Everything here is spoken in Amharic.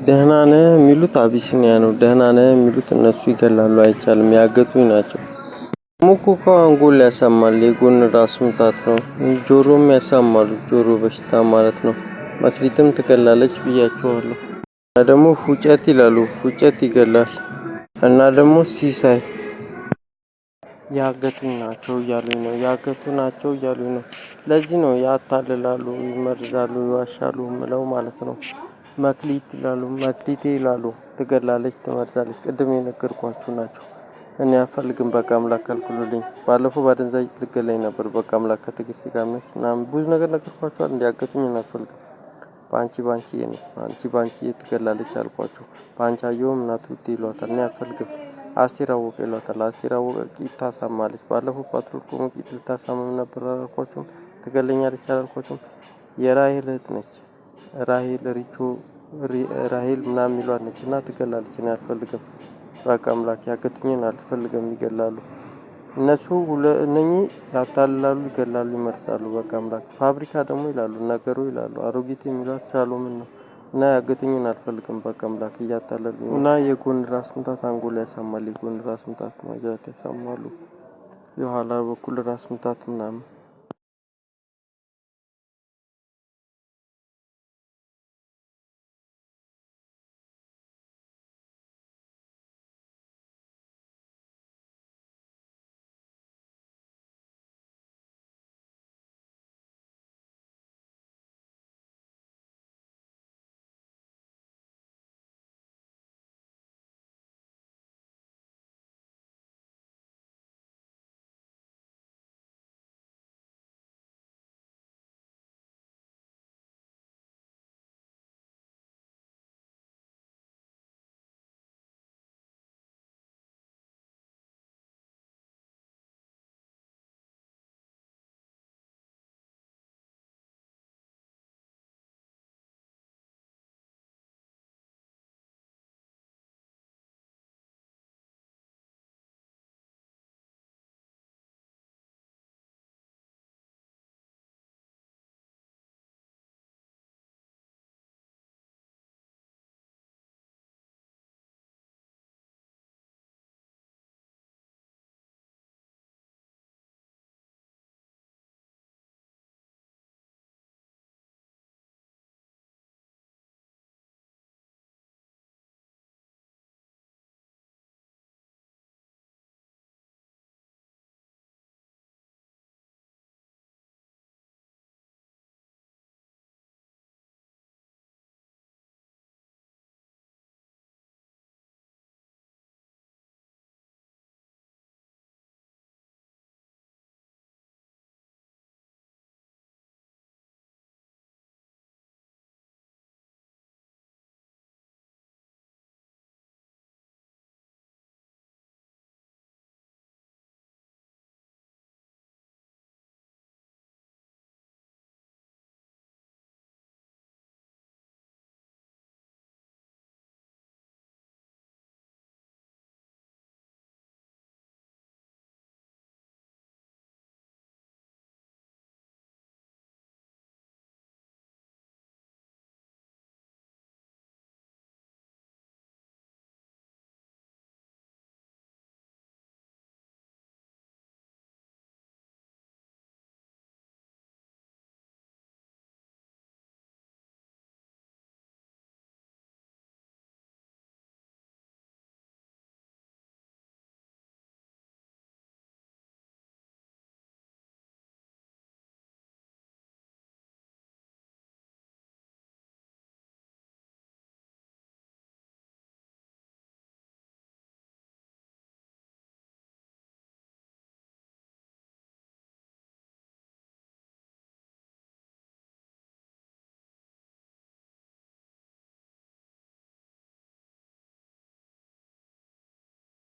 ደህና ነህ የሚሉት አቢሲኒያ ነው። ደህና ነህ የሚሉት እነሱ ይገላሉ አይቻልም ያገቱኝ ናቸው። ሙኩኮ አንጎል ያሳማል የጎን ራስ ምታት ነው። ጆሮም ያሳማል ጆሮ በሽታ ማለት ነው። መክሊትም ትገላለች ብያቸዋለሁ። እና ደግሞ ፉጨት ይላሉ ፉጨት ይገላል። እና ደግሞ ሲሳይ ያገቱኝ ናቸው እያሉኝ ነው ያገቱ ናቸው እያሉኝ ነው። ለዚህ ነው ያታልላሉ ይመርዛሉ ይዋሻሉ ምለው ማለት ነው። መክሊት ይላሉ መክሊቴ ይላሉ ትገላለች ትመርዛለች ቅድም የነገርኳችሁ ናቸው። እኔ አልፈልግም በቃ አምላክ ከልክሎልኝ ባለፈው ባደንዛዥ ልትገለኝ ነበር በቃ አምላክ ከትግስት ጋር ምናምን ብዙ ነገር ነገርኳችኋል እንዲያገቱኝ አልፈልግም። ባንቺ የኔ ባንቺ ትገላለች አልኳችሁ። ባንቻየውም እናቱ ውድ ይሏታል እኔ አልፈልግም። አስቴር አወቀ ይሏታል አስቴር አወቀ ቂጥ ታሳማለች ባለፈው ፓትሮል ቆሞ ቂጥ ልታሳምም ነበር አላልኳችሁም? ትገለኛለች አላልኳችሁም? የራሄል እህት ነች። ራሄል ምናምን የሚሏት ነች እና ትገላለች እኔ አልፈልግም። በቃ አምላክ ያገቱኝን አልፈልግም ይገላሉ። እነሱ እነኚህ ያታልላሉ ይገላሉ ይመርሳሉ በቃ አምላክ ፋብሪካ ደግሞ ይላሉ ነገሩ ይላሉ አሮጊት የሚሏት ሻሎምን ነው። እና ያገቱኝን አልፈልግም በቃ አምላክ እያታለሉኝ እና የጎን ራስ ምታት አንጎል ያሳማል የጎን ራስ ምታት ማጅራት ያሳማሉ። የኋላ በኩል ራስ ምታት ምናምን